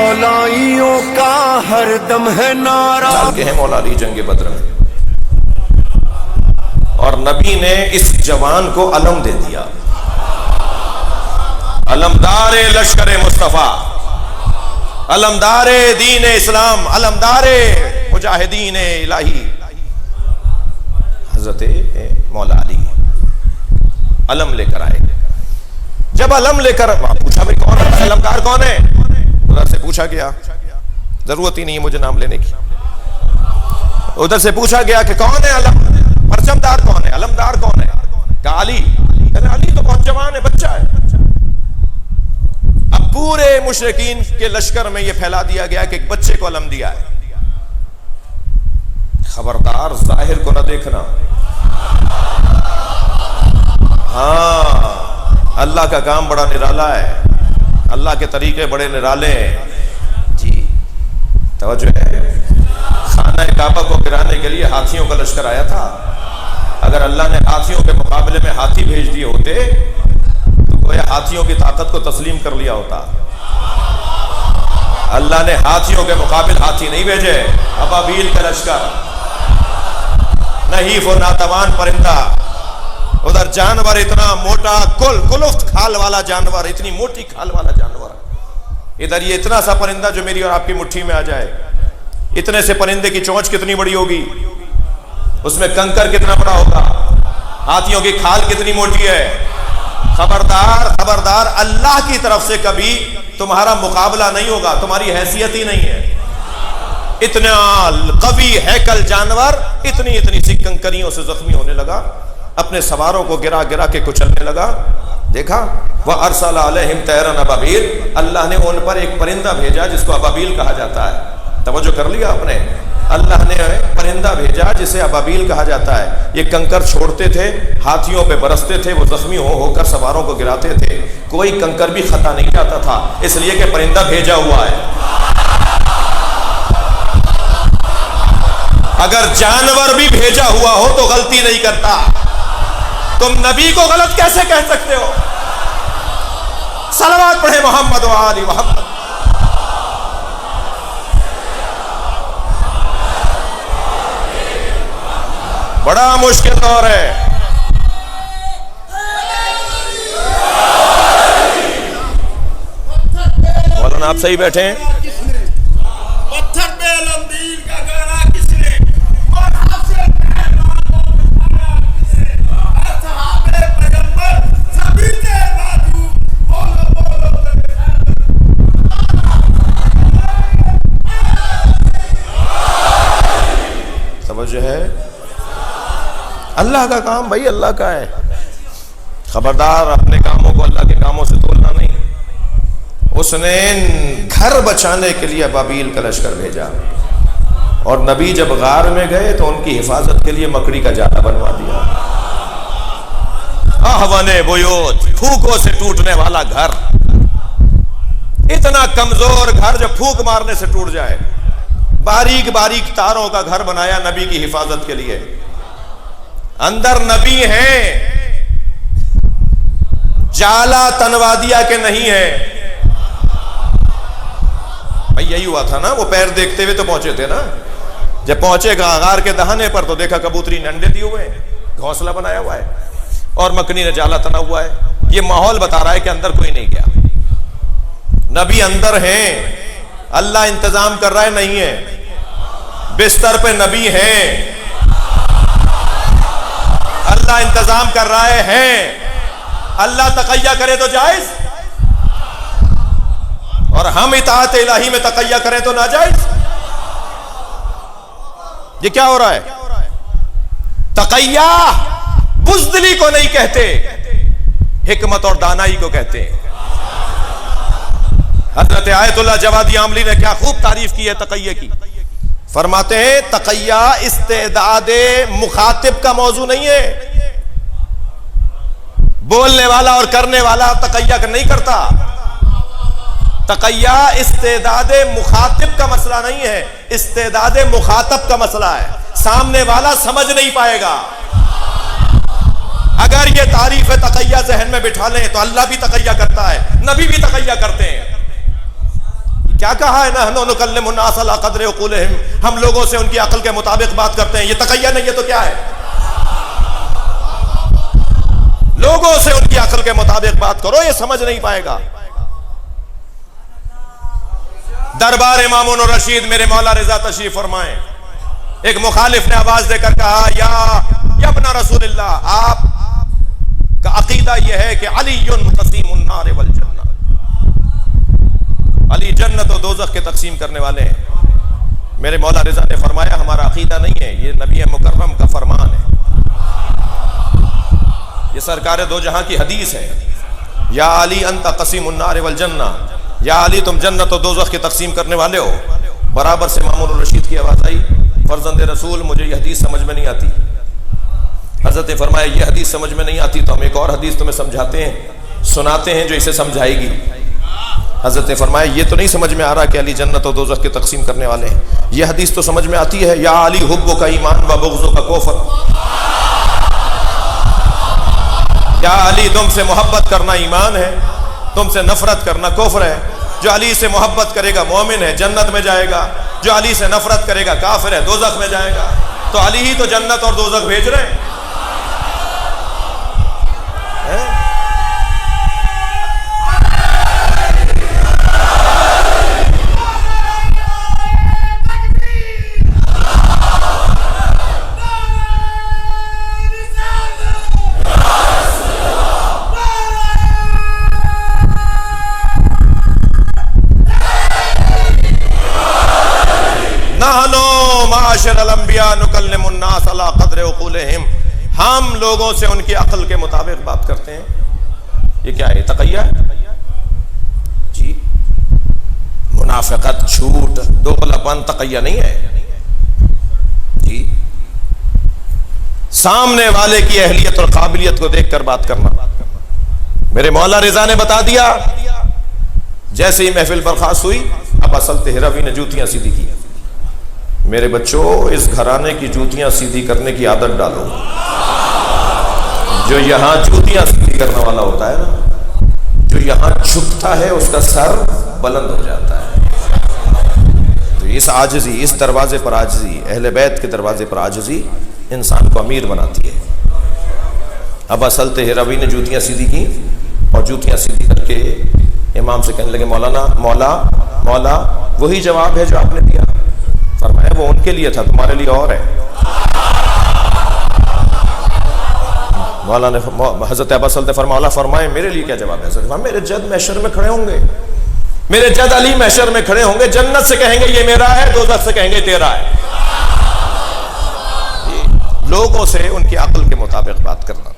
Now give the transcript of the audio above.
مولائیوں کا ہر دم ہے نعرہ. چل کے ہیں مولا علی جنگ بدر میں، اور نبی نے اس جوان کو علم دے دیا، علمدار لشکر مصطفیٰ، علمدار دین اسلام، علمدار مجاہدین الہی حضرت مولا علی علم لے کر آئے. جب علم لے کر پوچھا بھائی کون ہے علمدار، کون ہے؟ ادھر سے پوچھا گیا، ضرورت ہی نہیں ہے مجھے نام لینے کی، ادھر سے پوچھا گیا کہ کون ہے علم، پرچمدار کون ہے، علمدار کون ہے؟ کہا علی. کہا علی تو بہت جوان ہے، بچہ ہے. اب پورے مشرکین کے لشکر میں یہ پھیلا دیا گیا کہ ایک بچے کو علم دیا ہے. خبردار ظاہر کو نہ دیکھنا. ہاں اللہ کا کام بڑا نرالا ہے، اللہ کے طریقے بڑے نرالے ہیں. جی توجہ ہے. خانہ کعبہ کو گرانے کے لیے ہاتھیوں کا لشکر آیا تھا. اگر اللہ نے ہاتھیوں کے مقابلے میں ہاتھی بھیج دیے ہوتے تو گویا ہاتھیوں کی طاقت کو تسلیم کر لیا ہوتا. اللہ نے ہاتھیوں کے مقابل ہاتھی نہیں بھیجے، ابابیل کا لشکر، نحیف و ناتوان پرندہ. ادھر جانور اتنا موٹا، کلفت کھال والا جانور، اتنی موٹی کھال والا جانور. ادھر یہ اتنا سا پرندہ جو میری اور آپ کی مٹھی میں آ جائے. اتنے سے پرندے کی چونچ کتنی بڑی ہوگی، اس میں کنکر کتنا بڑا ہوگا، ہاتھیوں کی کھال کتنی موٹی ہے. خبردار خبردار، اللہ کی طرف سے کبھی تمہارا مقابلہ نہیں ہوگا، تمہاری حیثیت ہی نہیں ہے. اتنا قوی ہیکل جانور اتنی سی کنکریوں سے زخمی ہونے لگا، اپنے سواروں کو گرا گرا کے کچلنے لگا. دیکھا وَأَرْسَلَ عَلَيْهِمْ طَيْرًا أَبَابِيلَ، اللہ نے ان پر ایک پرندہ بھیجا جس کو ابابیل کہا جاتا ہے. توجہ کر لیا آپ نے، اللہ نے پرندہ بھیجا جسے ابابیل کہا جاتا ہے. یہ کنکر چھوڑتے تھے، ہاتھیوں پہ برستے تھے، وہ زخمی ہو کر سواروں کو گراتے تھے. کوئی کنکر بھی خطا نہیں جاتا تھا، اس لیے کہ پرندہ بھیجا ہوا ہے. اگر جانور بھی بھیجا ہوا ہو تو غلطی نہیں کرتا. تم نبی کو غلط کیسے کہہ سکتے ہو؟ صلوات پڑھے محمد و آل محمد. بڑا مشکل دور ہے. مولانا آپ صحیح بیٹھے ہیں. پتھر پہ علمدین کا گانا کس نے، اور حافظ پہلوان کو بٹھایا کس نے، اصحاب پیغمبر سبھی کے بازو بولو توجہ ہے. اللہ کا کام بھائی اللہ کا ہے. خبردار اپنے کاموں کو اللہ کے کاموں سے تولنا نہیں. اس نے گھر بچانے کے لیے ابابیل کا لشکر بھیجا، اور نبی جب غار میں گئے تو ان کی حفاظت کے لیے مکڑی کا جالا بنوا دیا. احوَنِ بیوت، پھوکوں سے ٹوٹنے والا گھر. اتنا کمزور گھر جو پھوک مارنے سے ٹوٹ جائے. باریک باریک تاروں کا گھر بنایا نبی کی حفاظت کے لیے. اندر نبی ہیں، جالا تنوا دیا کہ نہیں ہے. یہی ہوا تھا نا، وہ پیر دیکھتے ہوئے تو پہنچے تھے نا. جب پہنچے غار کے دہانے پر تو دیکھا کبوتری نے انڈے دیے ہوئے ہیں، گھونسلہ بنایا ہوا ہے، اور مکنی نے جالا تنا ہوا ہے. یہ ماحول بتا رہا ہے کہ اندر کوئی نہیں گیا. نبی اندر ہیں، اللہ انتظام کر رہا ہے نہیں ہے. بستر پہ نبی ہیں، اللہ انتظام کر رہا ہے. اللہ تقیہ کرے تو جائز، اور ہم اطاعت الہی میں تقیہ کریں تو ناجائز. یہ کیا ہو رہا ہے؟ تقیہ بزدلی کو نہیں کہتے، حکمت اور دانائی کو کہتے ہیں. حضرت آیت اللہ جوادی عاملی نے کیا خوب تعریف کی ہے تقیہ کی. فرماتے ہیں تقیہ استعداد مخاطب کا موضوع نہیں ہے. بولنے والا اور کرنے والا تقیہ نہیں کرتا. تقیہ استعداد مخاطب کا مسئلہ نہیں ہے، استعداد مخاطب کا مسئلہ ہے. سامنے والا سمجھ نہیں پائے گا. اگر یہ تعریف تقیہ ذہن میں بٹھا لیں تو اللہ بھی تقیہ کرتا ہے، نبی بھی تقیہ کرتے ہیں. کیا کہا ہے نحن نکلم الناس علی قدر عقولہم، ہم لوگوں سے ان کی عقل کے مطابق بات کرتے ہیں. یہ تقیہ نہیں، یہ تو کیا ہے؟ لوگوں سے ان کی عقل کے مطابق بات کرو، یہ سمجھ نہیں پائے گا. دربار مامون الرشید میرے مولا رضا تشریف فرمائیں. ایک مخالف نے آواز دے کر کہا یا ابن رسول اللہ، آپ کا عقیدہ یہ ہے کہ علی قسیم النار والجنہ، علی جنت و دوزخ کے تقسیم کرنے والے ہیں. میرے مولا رضا نے فرمایا ہمارا عقیدہ نہیں ہے، یہ نبی مکرم کا فرمان ہے، یہ سرکار دو جہاں کی حدیث ہے. یا علی انت قسیم النار والجنہ، یا علی تم جنت و دوزخ کی تقسیم کرنے والے ہو. برابر سے مامون الرشید کی آواز آئی، فرزند رسول مجھے یہ حدیث سمجھ میں نہیں آتی. حضرت نے فرمایا یہ حدیث سمجھ میں نہیں آتی تو ہم ایک اور حدیث تمہیں سمجھاتے ہیں، سناتے ہیں جو اسے سمجھائے گی. حضرت نے فرمایا یہ تو نہیں سمجھ میں آ رہا کہ علی جنت و دوزخ کی تقسیم کرنے والے ہیں، یہ حدیث تو سمجھ میں آتی ہے یا علی حب کا ایمان و بغض کا کفر، یا علی تم سے محبت کرنا ایمان ہے، تم سے نفرت کرنا کفر ہے. جو علی سے محبت کرے گا مومن ہے، جنت میں جائے گا، جو علی سے نفرت کرے گا کافر ہے، دوزخ میں جائے گا. تو علی ہی تو جنت اور دوزخ بھیج رہے ہیں. معاشر الانبیاء نکلم الناس علی قدر عقولہم، ہم لوگوں سے ان کی عقل کے مطابق بات کرتے ہیں. یہ کیا ہے؟ تقیہ جی، منافقت، جھوٹ، دوغلاپن تقیہ نہیں ہے جی. سامنے والے کی اہلیت اور قابلیت کو دیکھ کر بات کرنا. میرے مولا رضا نے بتا دیا. جیسے ہی محفل برخاست ہوئی ابا سلط ہروی نے جوتیاں سیدھی کی. میرے بچوں اس گھرانے کی جوتیاں سیدھی کرنے کی عادت ڈالو. جو یہاں جوتیاں سیدھی کرنے والا ہوتا ہے نا، جو یہاں جھکتا ہے اس کا سر بلند ہو جاتا ہے. تو اس عاجزی، اس دروازے پر عاجزی، اہل بیت کے دروازے پر عاجزی انسان کو امیر بناتی ہے. ابا سلط ہروی نے جوتیاں سیدھی کی اور جوتیاں سیدھی کر کے امام سے کہنے لگے مولانا، مولا وہی جواب ہے جو آپ نے دیا. فرمایا وہ ان کے لیے تھا، تمہارے لیے اور ہے. مولا نے حضرت ابا سلط فرمایا فرمائے میرے لیے کیا جواب ہے؟ میرے جد محشر میں کھڑے ہوں گے، میرے جد علی محشر میں کھڑے ہوں گے، جنت سے کہیں گے یہ میرا ہے، دوزخ سے کہیں گے تیرا ہے. لوگوں سے ان کی عقل کے مطابق بات کرنا.